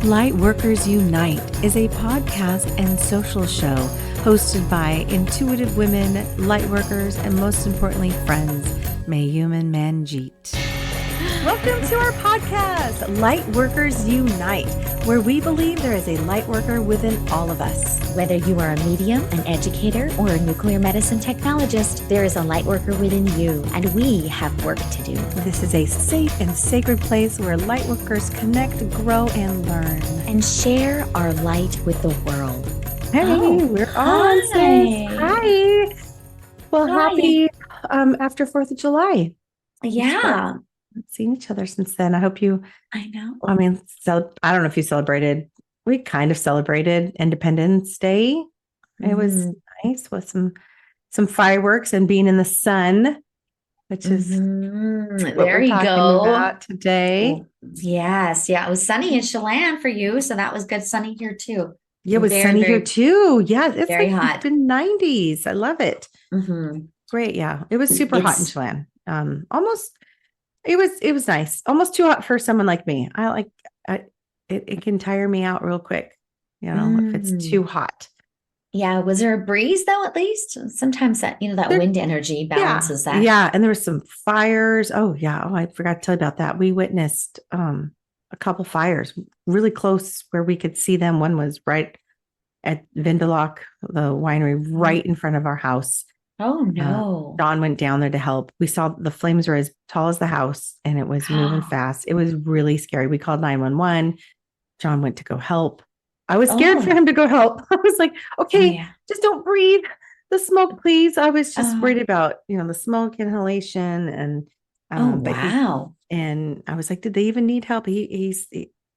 Lightworkers Unite is a podcast and social show hosted by intuitive women, lightworkers, and most importantly, friends, Mayume and Manjeet. Welcome to our podcast, Lightworkers Unite, where we believe there is a lightworker within all of us. Whether you are a medium, an educator, or a nuclear medicine technologist, there is a lightworker within you, and we have work to do. This is a safe and sacred place where lightworkers connect, grow, and learn. And share our light with the world. Hey, we're on. Hi. Well, Hi. happy after 4th of July. Yeah. Haven't seen each other since then. I hope you, I know. I mean, I don't know if you celebrated. We kind of celebrated Independence Day. It was nice with some fireworks and being in the sun, which is what there we're you talking go. about today. Yes. Yeah. It was sunny in Chelan for you. So that was good. Sunny here too. Yeah, it was Very, sunny very- here too. Yeah, it's very like hot. it's been 90s. I love it. Great. Yeah, it was super hot in Chelan. It was nice. Almost too hot for someone like me. It can tire me out real quick, if it's too hot. Yeah. Was there a breeze though, at least? Sometimes that, that wind energy balances that. Yeah. And there were some fires. Oh, yeah. Oh, I forgot to tell you about that. We witnessed a couple fires really close where we could see them. One was right at Vindelock, the winery, right in front of our house. Oh, no. Dawn went down there to help. We saw the flames were as tall as the house and it was moving fast. It was really scary. We called 911. John went to go help. I was scared for him to go help. I was like, okay, just don't breathe the smoke, please. I was just worried about, the smoke inhalation and, wow. and I was like, did they even need help? They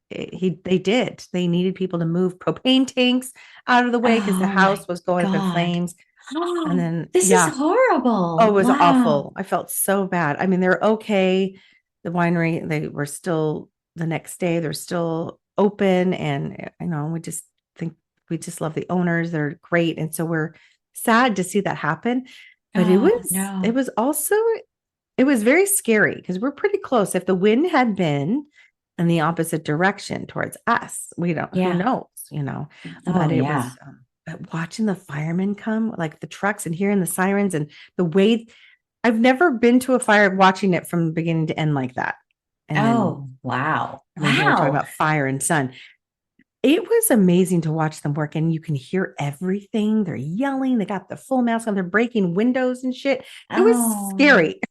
did. They needed people to move propane tanks out of the way because the house was going up in flames. And then this is horrible. Oh, it was awful. I felt so bad. I mean, they're okay. The winery, they were still the next day, they're still open. And we just love the owners. They're great. And so we're sad to see that happen. But it was very scary because we're pretty close. If the wind had been in the opposite direction towards us, who knows, but it was, but watching the firemen come, like the trucks and hearing the sirens and the way I've never been to a fire watching it from beginning to end like that. And wow. We're talking about fire and sun. It was amazing to watch them work and you can hear everything. They're yelling. They got the full mask on. They're breaking windows and shit. It was scary. It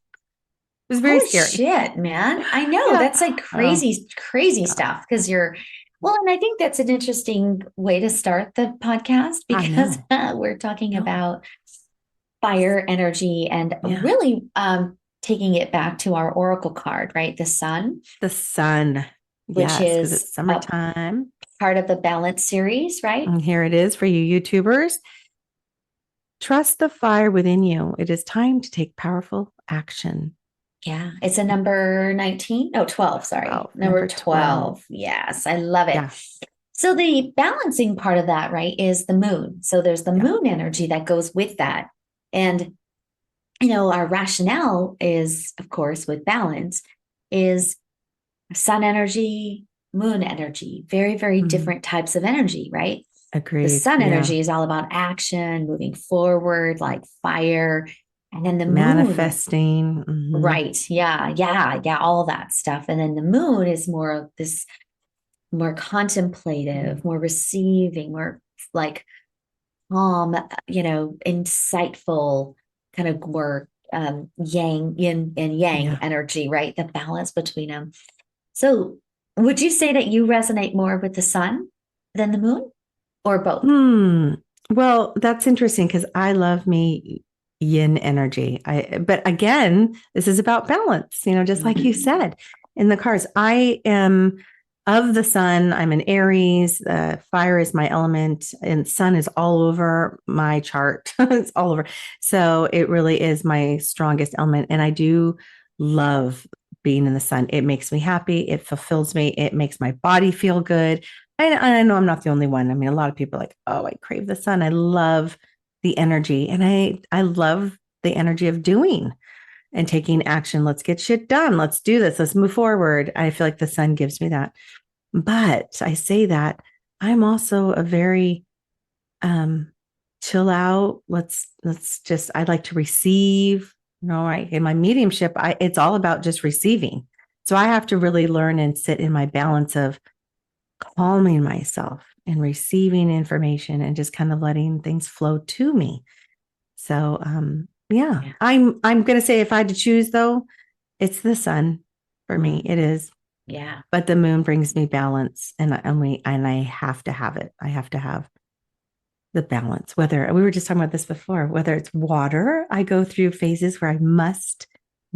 was very scary. Shit, man. I know that's like crazy stuff because and I think that's an interesting way to start the podcast because we're talking about fire energy and really taking it back to our oracle card, right? The sun. The sun. Which is it's summertime. Part of the balance series, right? And here it is for you YouTubers. Trust the fire within you. It is time to take powerful action. Yeah. It's a number 19. Oh, 12. Sorry. Number 12. Yes. I love it. Yeah. So the balancing part of that, right, is the moon. So there's the moon energy that goes with that. And, our rationale is, of course, with balance is sun energy, moon energy, very, very different types of energy, right? Agreed. The sun energy is all about action, moving forward, like fire. And then the manifesting. moon, right? Yeah, all that stuff. And then the moon is more of this, more contemplative, more receiving, more like calm, insightful, kind of more yin and yang energy, right? The balance between them. So, would you say that you resonate more with the sun than the moon, or both? Well, that's interesting because I love me yin energy. But again, this is about balance, just like you said in the cards. I am of the sun. I'm an Aries. Fire is my element and sun is all over my chart. It's all over. So it really is my strongest element. And I do love being in the sun. It makes me happy. It fulfills me. It makes my body feel good. I know I'm not the only one. I mean, a lot of people are like, oh, I crave the sun. I love the energy. And I love the energy of doing and taking action. Let's get shit done. Let's do this. Let's move forward. I feel like the sun gives me that. But I say that I'm also a very chill out. Let's just I like to receive. In my mediumship, it's all about just receiving. So I have to really learn and sit in my balance of calming myself and receiving information and just kind of letting things flow to me. So yeah. I'm gonna say if I had to choose though, it's the sun for me. It is. Yeah. But the moon brings me balance and I have to have it. I have to have the balance. Whether we were just talking about this before, whether it's water, I go through phases where I must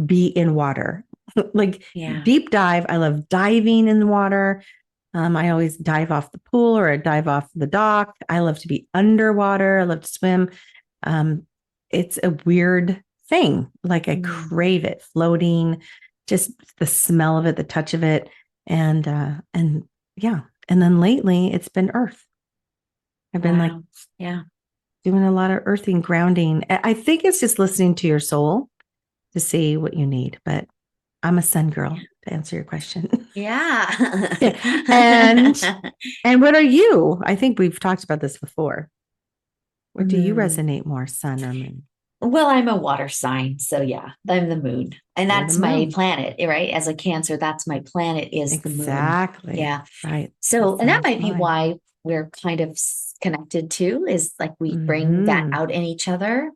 be in water. Like deep dive. I love diving in the water. I always dive off the pool or I dive off the dock. I love to be underwater. I love to swim. It's a weird thing. Like I crave it, floating, just the smell of it, the touch of it. And yeah. And then lately it's been earth. I've been doing a lot of earthing, grounding. I think it's just listening to your soul to see what you need. But I'm a sun girl to answer your question. Yeah. And what are you? I think we've talked about this before. What do you resonate more, sun or moon? Well, I'm a water sign. So yeah, I'm the moon. And that's my planet, right? As a Cancer, that's my planet is the moon. Exactly. Yeah. Right. So, and that might be why we're kind of connected too, is like we bring that out in each other,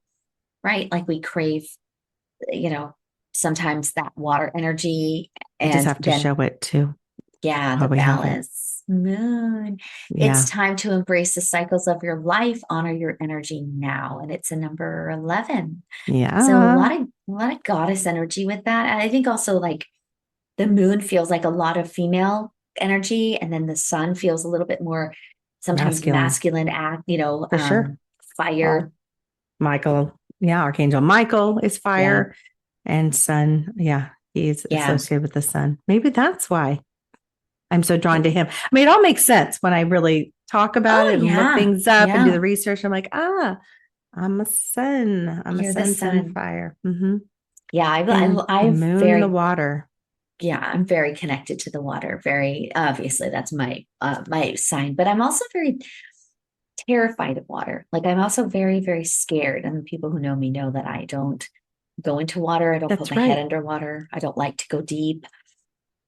right? Like we crave, sometimes that water energy. And just have to show it too. Yeah, the balance. Moon. Yeah. It's time to embrace the cycles of your life, honor your energy now. And it's a number 11. Yeah. So a lot of goddess energy with that. And I think also like the moon feels like a lot of female energy, and then the sun feels a little bit more sometimes masculine for sure. Fire. Michael. Yeah, Archangel Michael is fire. And sun. Yeah. He's associated with the sun. Maybe that's why I'm so drawn to him. I mean, it all makes sense when I really talk about it and look things up and do the research. I'm like, I'm a sun. I'm a sun fire. Mm-hmm. Yeah, the moon and the water. Yeah, I'm very connected to the water. Very obviously, that's my sign. But I'm also very terrified of water. Like I'm also very, very scared. And people who know me know that I don't go into water. I don't put my head underwater. I don't like to go deep.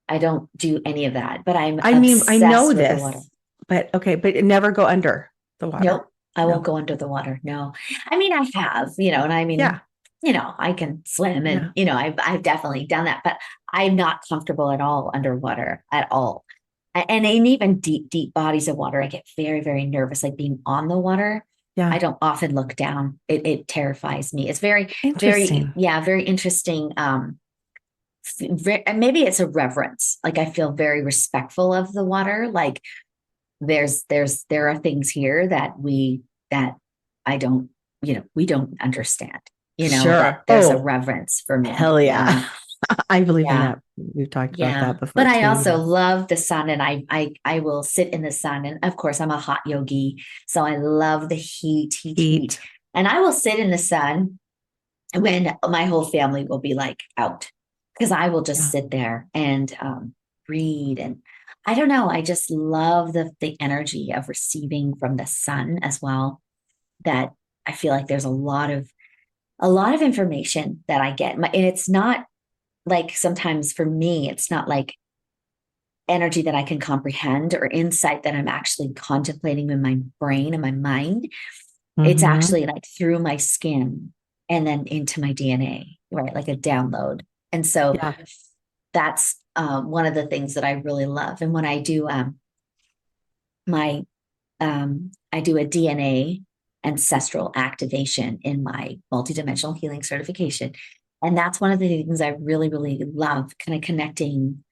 I don't do any of that. But I know this. But never go under the water. Nope. I won't go under the water. No. I mean, I have, and I mean, I can swim and, I've definitely done that, but I'm not comfortable at all underwater at all. And in even deep, deep bodies of water, I get very, very nervous, like being on the water. Yeah. I don't often look down. It terrifies me. It's very, very, very interesting. Maybe it's a reverence. Like I feel very respectful of the water. Like there are things here that I don't, we don't understand, that there's a reverence for me. Hell yeah. I believe in that. We've talked about that before. But I also love the sun, and I will sit in the sun. And of course I'm a hot yogi. So I love the heat. And I will sit in the sun when my whole family will be like out, because I will just sit there and read. And I don't know, I just love the energy of receiving from the sun as well. That I feel like there's a lot of information that I get. And it's not like, sometimes for me, it's not like energy that I can comprehend or insight that I'm actually contemplating in my brain and my mind. Mm-hmm. It's actually like through my skin and then into my DNA, right? Like a download. And so that's one of the things that I really love. And when I do I do a DNA ancestral activation in my multidimensional healing certification. And that's one of the things I really, really love, kind of connecting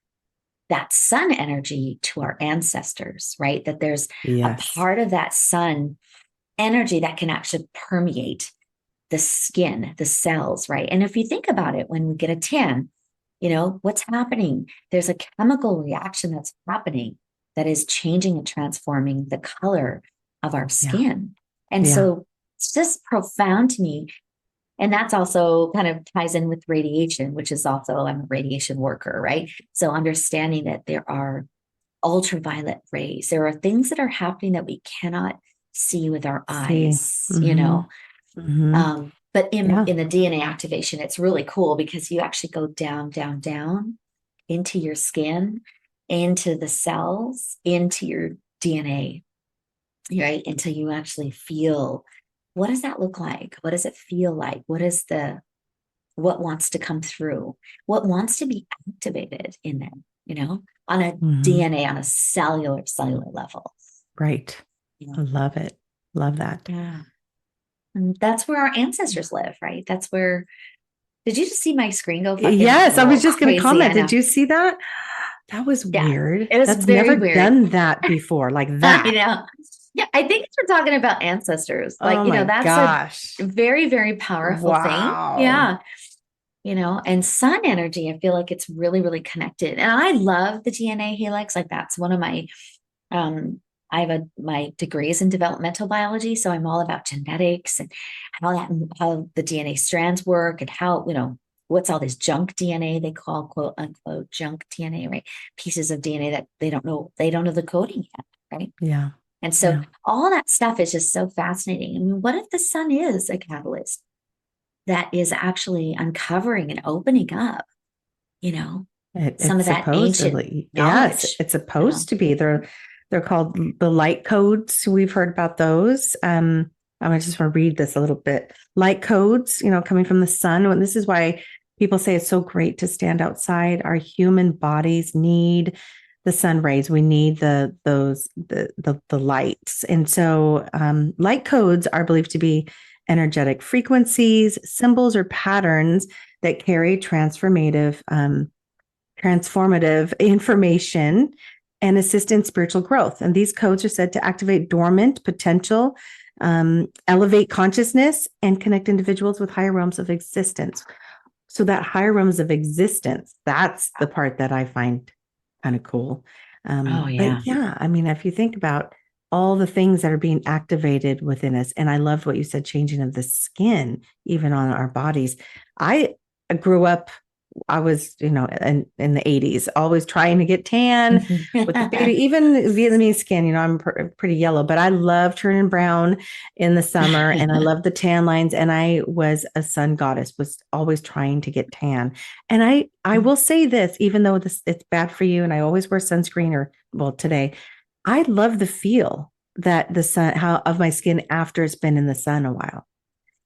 that sun energy to our ancestors, right? That there's a part of that sun energy that can actually permeate the skin, the cells, right? And if you think about it, when we get a tan, what's happening? There's a chemical reaction that's happening that is changing and transforming the color of our skin. And so it's just profound to me. And that's also kind of ties in with radiation, which is also, I'm a radiation worker, right? So understanding that there are ultraviolet rays. There are things that are happening that we cannot see with our eyes, but in the DNA activation, it's really cool because you actually go down, down, down into your skin, into the cells, into your DNA, right? Until you actually feel, what does that look like? What does it feel like? What wants to come through? What wants to be activated in there, on a DNA, on a cellular level. Right. I love it. Love that. Yeah. And that's where our ancestors live, right? That's where, did you just see my screen go? Yes, I was just going to comment. Did you see that? That was weird. It was That's very never weird. done that before, like that. I know. Yeah, I think we're talking about ancestors. Like, that's gosh. a very, very powerful thing. Yeah. And sun energy, I feel like it's really, really connected. And I love the DNA helix. Like that's one of my, I have my degrees in developmental biology. So I'm all about genetics and how the DNA strands work and how, what's all this junk DNA they call quote unquote junk DNA, right? Pieces of DNA that they don't know the coding yet, right? Yeah. And so all that stuff is just so fascinating. I mean, what if the sun is a catalyst that is actually uncovering and opening up, some of that ancient knowledge? Yes, it's supposed to be. They're called the light codes. We've heard about those. I just want to read this a little bit. Light codes, coming from the sun. And this is why people say it's so great to stand outside. Our human bodies need the sun rays. We need the lights. And so light codes are believed to be energetic frequencies, symbols, or patterns that carry transformative information and assist in spiritual growth. And these codes are said to activate dormant potential, elevate consciousness, and connect individuals with higher realms of existence. So that higher realms of existence, that's the part that I find kind of cool. But yeah, I mean, if you think about all the things that are being activated within us, and I loved what you said, changing of the skin, even on our bodies. I grew up, I was, in the 80s, always trying to get tan with the baby, even Vietnamese skin, I'm pretty yellow, but I love turning brown in the summer and I love the tan lines. And I was a sun goddess, was always trying to get tan. And I will say this, even though it's bad for you, and I always wear sunscreen today, I love the feel that the sun, of my skin after it's been in the sun a while.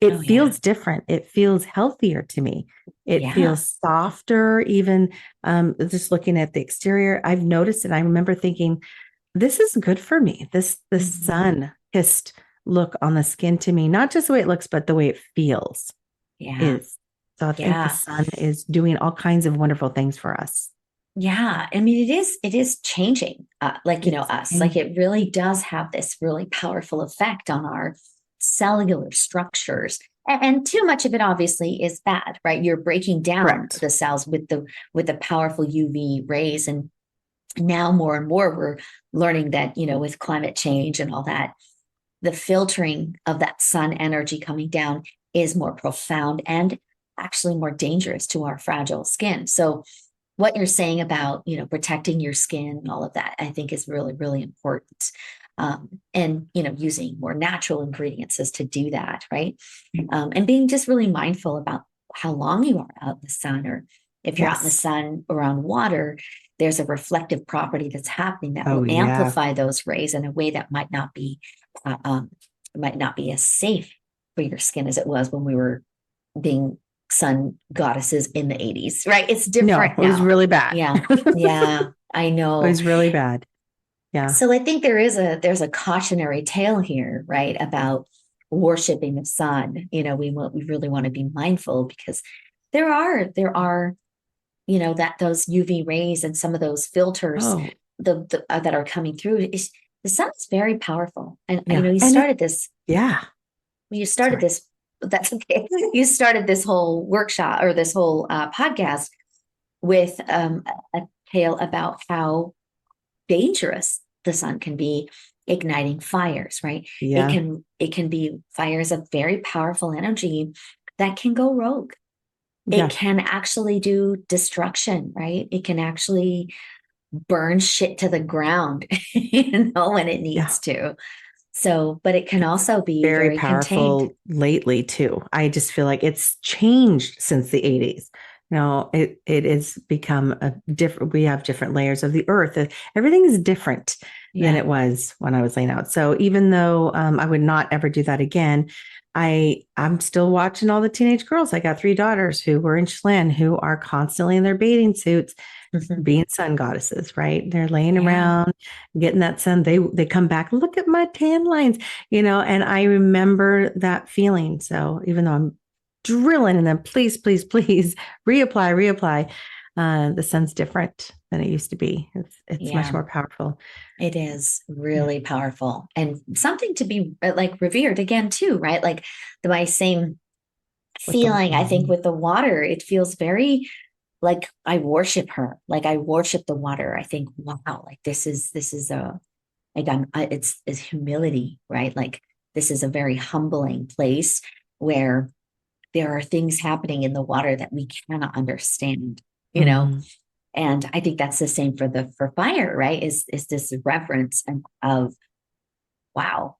It feels different. It feels healthier to me. It feels softer, even just looking at the exterior. I've noticed it. I remember thinking, this is good for me. The sun-kissed look on the skin to me, not just the way it looks, but the way it feels is. So I think the sun is doing all kinds of wonderful things for us. Yeah. I mean, it is changing, us. Like it really does have this really powerful effect on our cellular structures. And too much of it obviously is bad, right? You're breaking down the cells with the powerful UV rays. And now more and more we're learning that, with climate change and all that, the filtering of that sun energy coming down is more profound and actually more dangerous to our fragile skin. So what you're saying about, protecting your skin and all of that, I think is really, really important. And, using more natural ingredients is to do that, right? And being just really mindful about how long you are out in the sun, or if you're out in the sun around water, there's a reflective property that's happening that will amplify those rays in a way that might not be as safe for your skin as it was when we were being sun goddesses in the 80s, right? It's different. No, it was really bad. Yeah, I know. It was really bad. Yeah. So I think there's a cautionary tale here, right, about worshiping the sun. We really want to be mindful because there are those UV rays and some of those filters that are coming through. The sun is very powerful, and you started this. Yeah, you started this. That's okay. You started this whole workshop or this whole podcast with a tale about how dangerous the sun can be, igniting fires, right? Yeah. It can be fires of very powerful energy that can go rogue. Yeah. It can actually do destruction, right? It can actually burn shit to the ground, when it Yeah. needs to. So, but it can also be Very very contained. powerful lately too. I just feel like it's changed since the 80s. No, it has become a different, we have different layers of the earth. Everything is different than Yeah. it was when I was laying out. So even though I would not ever do that again, I'm still watching all the teenage girls. I got 3 daughters who were in Schlen who are constantly in their bathing suits Mhm. being sun goddesses, right? They're laying Yeah. around, getting that sun. They come back, look at my tan lines, and I remember that feeling. So even though I'm drilling and then please, please, please reapply, the sun's different than it used to be. It's much Yeah. more powerful. It is Yeah. really powerful and something to be like revered again, too, right? Like my same With the feeling, I think, with the water, it feels very like I worship her. Like I worship the water. I think, wow, like this is a like it's humility, right? Like this is a very humbling place where there are things happening in the water that we cannot understand, you know? Mhm. And I think that's the same for fire, right? Is this reverence of wow,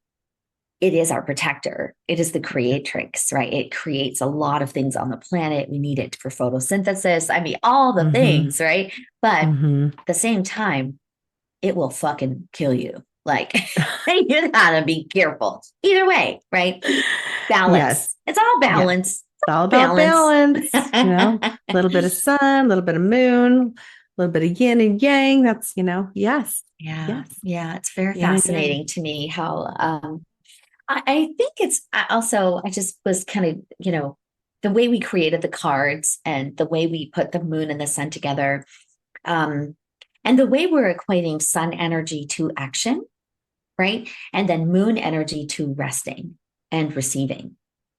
it is our protector. It is the creatrix, right? It creates a lot of things on the planet. We need it for photosynthesis. I mean, all the Mhm. things, right? But Mhm. at the same time, it will fucking kill you. Like you gotta be careful. Either way, right? Yes. Balance. It's all Yeah. balance. It's It's all all about balance. balance, a little bit of sun, a little bit of moon, a little bit of yin and yang. That's, yes, Yeah, yes, yeah, it's very yin and yang. fascinating to me how I think it's also I just was kind of, the way we created the cards and the way we put the moon and the sun together, um, and the way we're equating sun energy to action, right? And then moon energy to resting and receiving,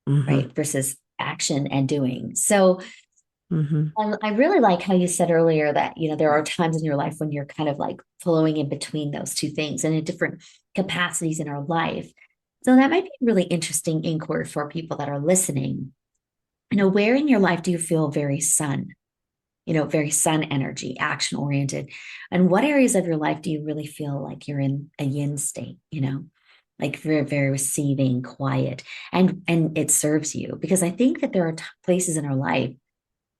Hmm. right? Versus action and doing. So Hmm. I really like how you said earlier that, there are times in your life when you're kind of like flowing in between those two things and in different capacities in our life. So that might be a really interesting inquiry for people that are listening. Where in your life do you feel very sun, very sun energy, action oriented? And what areas of your life do you really feel like you're in a yin state, like very, very receiving, quiet, and it serves you? Because I think that there are places in our life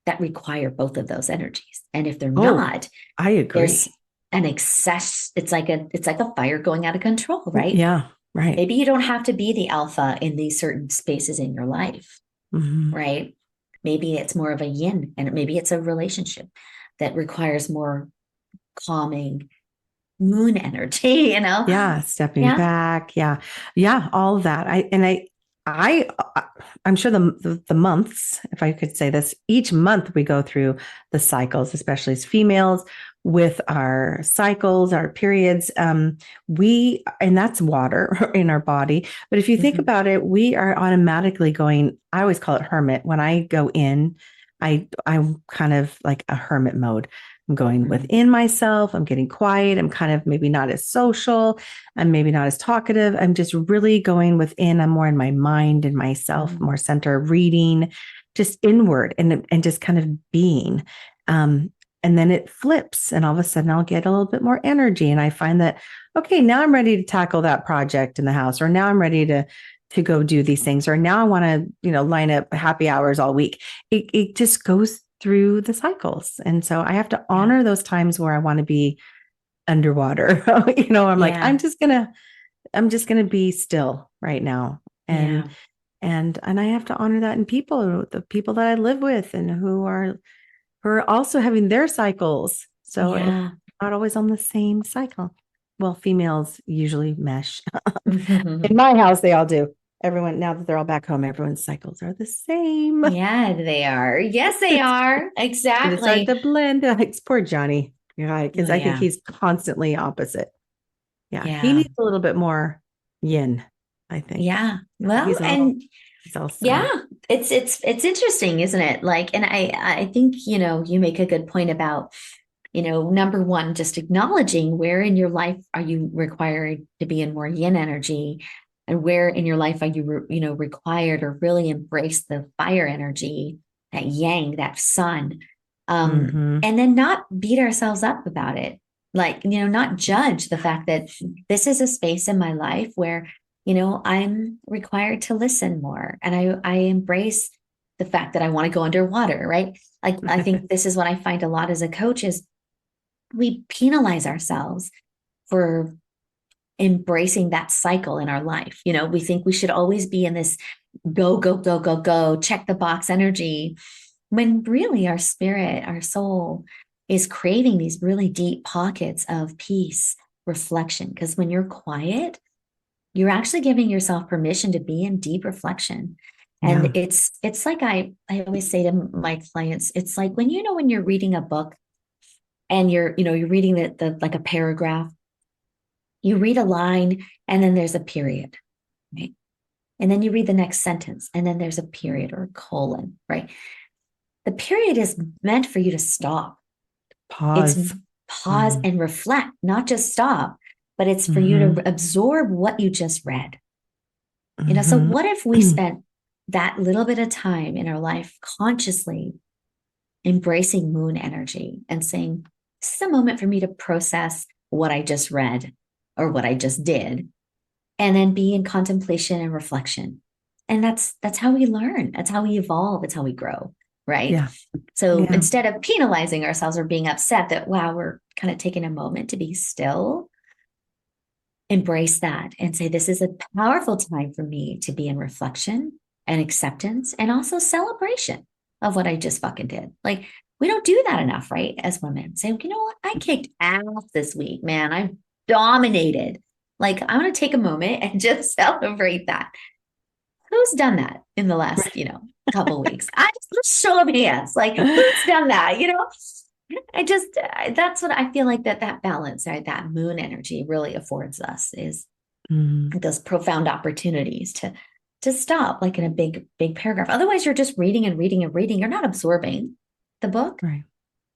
that require both of those energies. And if they're Oh, not, I there's agree. an excess. It's like a fire going out of control, right? Yeah, right. Maybe you don't have to be the alpha in these certain spaces in your life, Hmm. right? Maybe it's more of a yin, and maybe it's a relationship that requires more calming moon energy, Yeah, stepping Yeah. back. Yeah, yeah, all of that. I, I'm sure the months, if I could say this, each month we go through the cycles, especially as females, with our cycles, our periods. And that's water in our body. But if you think Mhm. about it, we are automatically going. I always call it hermit. When I go in, I'm kind of like a hermit mode. I'm going Mhm. within myself. I'm getting quiet. I'm kind of maybe not as social. I'm maybe not as talkative. I'm just really going within. I'm more in my mind and myself, Mhm. more center, reading, just inward and just kind of being. Um, and then it flips, and all of a sudden I'll get a little bit more energy. And I find that, okay, now I'm ready to tackle that project in the house, or now I'm ready to go do these things, or now I want to, line up happy hours all week. It just goes through the cycles. And so I have to Yeah. honor those times where I want to be underwater. I'm like, Yeah. I'm just gonna be still right now. And Yeah. and I have to honor that in people, the people that I live with and who are also having their cycles. So it's Yeah. not always on the same cycle. Well, females usually mesh. In Mhm. my house, they all do. Everyone, now that they're all back home, everyone's cycles are the same. Yeah, they are. Yes, they It's are. and it started Exactly. to blend. Like poor Johnny. Yeah, Oh, because I think yeah. he's constantly opposite. Yeah, he Yeah. needs a little bit more yin, I think. Yeah. Well, and He's all yeah, sun. it's interesting, isn't it? Like, and I think, you make a good point about, number one, just acknowledging where in your life are you required to be in more yin energy, and where in your life are you, required or really embrace the fire energy, that yang, that sun. Hmm. And then not beat ourselves up about it. like, not judge the fact that this is a space in my life where, I'm required to listen more. And I embrace the fact that I want to go underwater, right? Like, I think this is what I find a lot as a coach is we penalize ourselves for embracing that cycle in our life. We think we should always be in this go, go, go, go, go, check the box energy, when really our spirit, our soul is craving these really deep pockets of peace, reflection. Because when you're quiet, you're actually giving yourself permission to be in deep reflection. And it's like I always say to my clients, it's like when you're reading a book and you're reading the like a paragraph, you read a line and then there's a period, right? And then you read the next sentence and then there's a period or a colon, right? The period is meant for you to stop. Pause. It's pause and reflect, not just stop, but it's for you to absorb what you just read. So what if we spent that little bit of time in our life consciously embracing moon energy and saying, this is a moment for me to process what I just read or what I just did, and then be in contemplation and reflection. And that's how we learn. That's how we evolve. It's how we grow. Right. Yeah. So instead of penalizing ourselves or being upset that, wow, we're kind of taking a moment to be still, embrace that and say, this is a powerful time for me to be in reflection and acceptance and also celebration of what I just fucking did. Like, we don't do that enough, right? As women say, you know what? I kicked ass this week, man. I dominated. Like, I'm going to take a moment and just celebrate that. Who's done that in the last, couple of weeks? I just show of hands. Like, who's done that? That's what I feel like that balance, right? That moon energy really affords us is those profound opportunities to stop, like in a big paragraph. Otherwise, you're just reading and reading and reading. You're not absorbing the book. Right.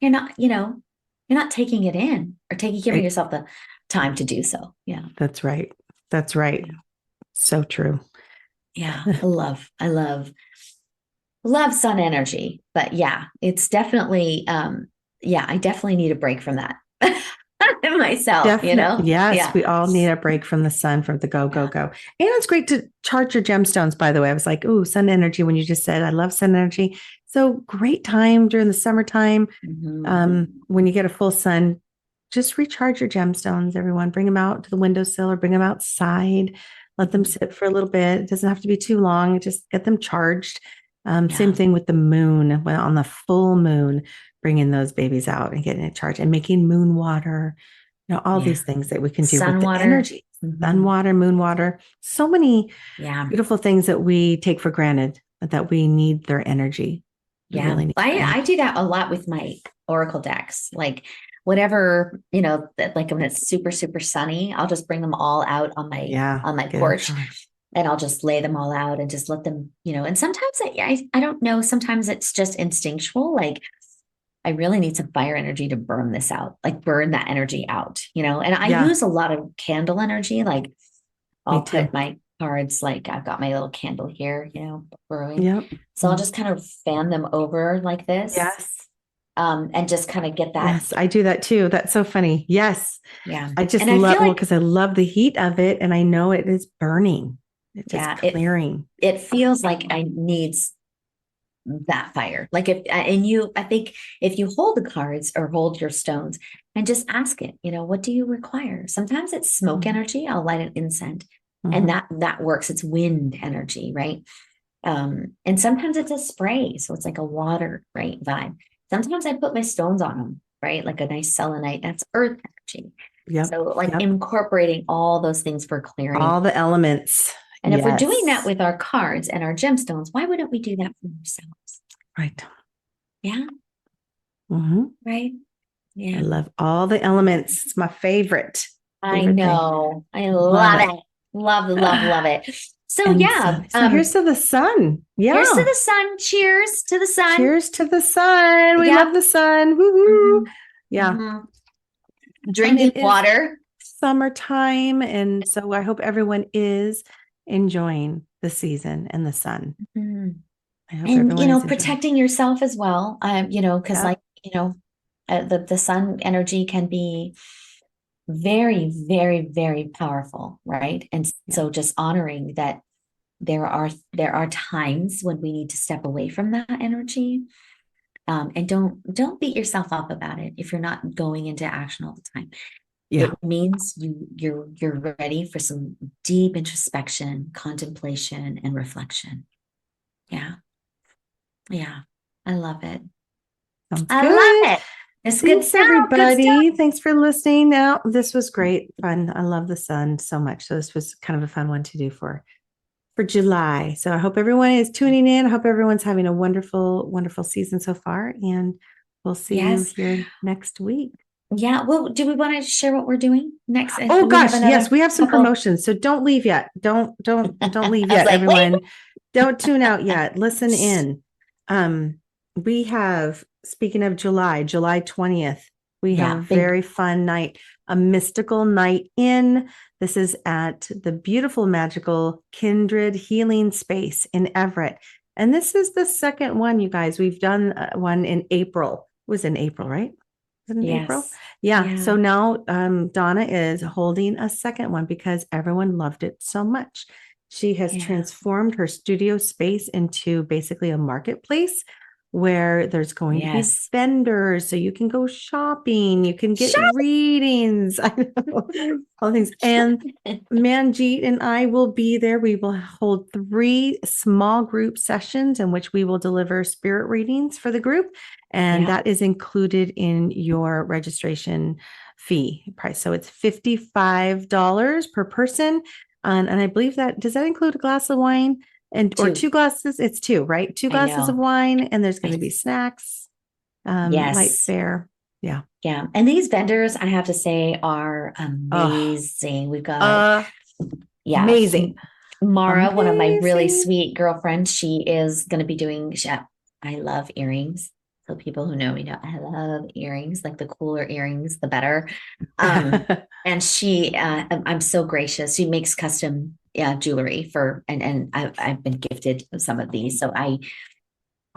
You're not taking it in or giving yourself the time to do so. Yeah. That's right. That's right. So true. Yeah. I love sun energy, but yeah, it's definitely, I definitely need a break from that myself, Yes, we all need a break from the sun, from the go, go, go. And it's great to charge your gemstones, by the way. I was like, oh, sun energy, when you just said, I love sun energy. So great time during the summertime. When you get a full sun, just recharge your gemstones, everyone. Bring them out to the windowsill or bring them outside. Let them sit for a little bit. It doesn't have to be too long. Just get them charged. Same thing with the moon. When on the full moon, bringing those babies out and getting it charged and making moon water. All these things that we can do sun with water. The energy. Sun water, moon water. So many beautiful things that we take for granted, but that we need their energy. Really I do that a lot with my oracle decks. Like, whatever, like when it's super, super sunny, I'll just bring them all out on my porch and I'll just lay them all out and just let them, and sometimes I don't know, sometimes it's just instinctual. Like, I really need some fire energy to burn this out, like burn that energy out, and I use a lot of candle energy. Like, I'll put my cards, like I've got my little candle here, brewing. So I'll just kind of fan them over like this. And just kind of get that. Yes, I do that too. That's so funny. Yes. Yeah. I just love it because I love the heat of it and I know it is burning. It's just clearing. It feels like I needs that fire. Like I think if you hold the cards or hold your stones and just ask it, what do you require? Sometimes it's smoke energy. I'll light an incense and that works. It's wind energy, right? And sometimes it's a spray. So it's like a water, right, vibe. Sometimes I put my stones on them, right? Like a nice selenite, that's earth energy. So incorporating all those things for clearing. All the elements. And if we're doing that with our cards and our gemstones, why wouldn't we do that for ourselves? Right. Yeah. Right. Yeah. I love all the elements. It's my favorite. I know. Thing. I love it. Love it. So so here's to the sun. Yeah. Here's to the sun. Cheers to the sun. Cheers to the sun. We love the sun. Woo-hoo. Yeah. Drinking water. Summertime. And so I hope everyone is enjoying the season and the sun. I hope and, protecting yourself as well. Because The sun energy can be very, very, very powerful, right? And so just honoring that there are times when we need to step away from that energy. And don't beat yourself up about it if you're not going into action all the time. Yeah. It means you're ready for some deep introspection, contemplation, and reflection. Yeah. Yeah. I love it. Sounds I good. love it. It's good Thanks, stuff. everybody. Thanks for listening. Now, this was great fun. I love the sun so much. So this was kind of a fun one to do for July. So I hope everyone is tuning in. I hope everyone's having a wonderful, wonderful season so far. And we'll see you here next week. Yeah. Well, do we want to share what we're doing next? Oh gosh, yes, we have some promotions. So don't leave yet. Don't leave yet, like, everyone. Wait. Don't tune out yet. Listen in. We have, speaking of July 20th, we have a very fun night, a mystical night in. This is at the beautiful, magical Kindred Healing Space in Everett. And this is the second one, you guys. We've done one in April. It was in April, right? Was it in April? Yeah. So now Donna is holding a second one because everyone loved it so much. She has transformed her studio space into basically a marketplace where there's going to be vendors, so you can go shopping, you can get readings, I know, all things. And Manjeet and I will be there. We will hold 3 small group sessions in which we will deliver spirit readings for the group. And that is included in your registration fee price. So it's $55 per person. And I believe does that include a glass of wine? Or 2 glasses? It's 2, right? 2 glasses of wine, and there's going to be snacks, light fare. Yeah. Yeah. And these vendors, I have to say, are amazing. We've got amazing. Mara, one of my really sweet girlfriends, she is going to be doing, I love earrings. So people who know me know I love earrings, like the cooler earrings, the better. And she, I'm so gracious. She makes custom jewelry and I've been gifted some of these. So I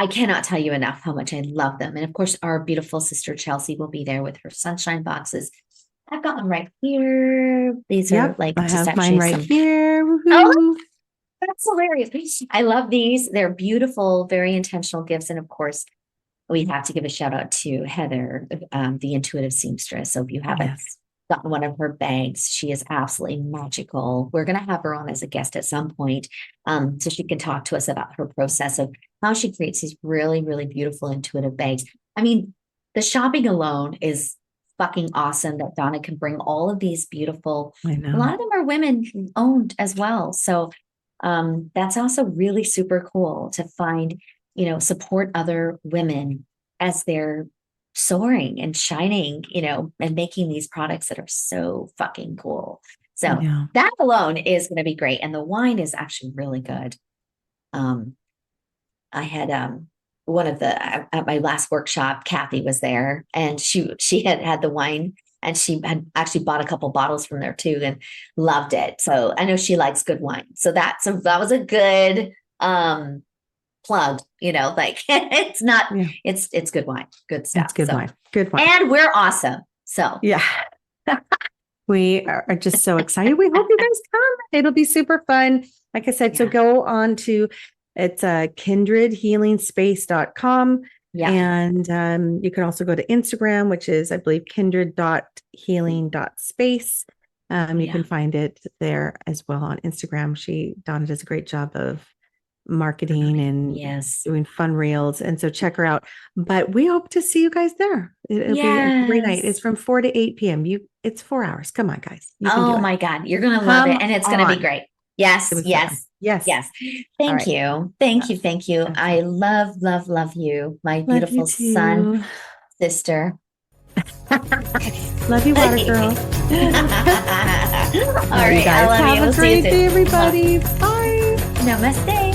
cannot tell you enough how much I love them. And of course, our beautiful sister Chelsea will be there with her sunshine boxes. I've got one right here. These are like, I have mine right here. Oh, that's hilarious. I love these. They're beautiful, very intentional gifts. And of course, we have to give a shout out to Heather, the intuitive seamstress. So if you haven't gotten one of her bags, she is absolutely magical. We're going to have her on as a guest at some point, so she can talk to us about her process of how she creates these really, really beautiful intuitive bags. I mean, the shopping alone is fucking awesome that Donna can bring all of these beautiful, a lot of them are women owned as well. So that's also really super cool to find, support other women as they're soaring and shining, and making these products that are so fucking cool. So that alone is going to be great. And the wine is actually really good. I had one of at my last workshop, Kathy was there, and she had the wine, and she had actually bought a couple bottles from there too and loved it. So I know she likes good wine. So that was a good plug, like it's not, it's good wine, good stuff. It's good wine. Good wine. And we're awesome. So we are just so excited. We hope you guys come. It'll be super fun. Like I said, so go on to, it's kindredhealingspace.com. And you can also go to Instagram, which is, I believe, kindred.healing.space. You can find it there as well on Instagram. Donna does a great job of marketing and doing fun reels. And so check her out. But we hope to see you guys there. It'll be a great night. It's from 4 to 8 p.m. It's 4 hours. Come on, guys. Oh my God. You're going to love it. And it's going to be great. Yes. Thank you. Thank you. I love you. My beautiful son, sister. Love you, water girl. All right. Guys, have a great day, everybody. Bye. Namaste.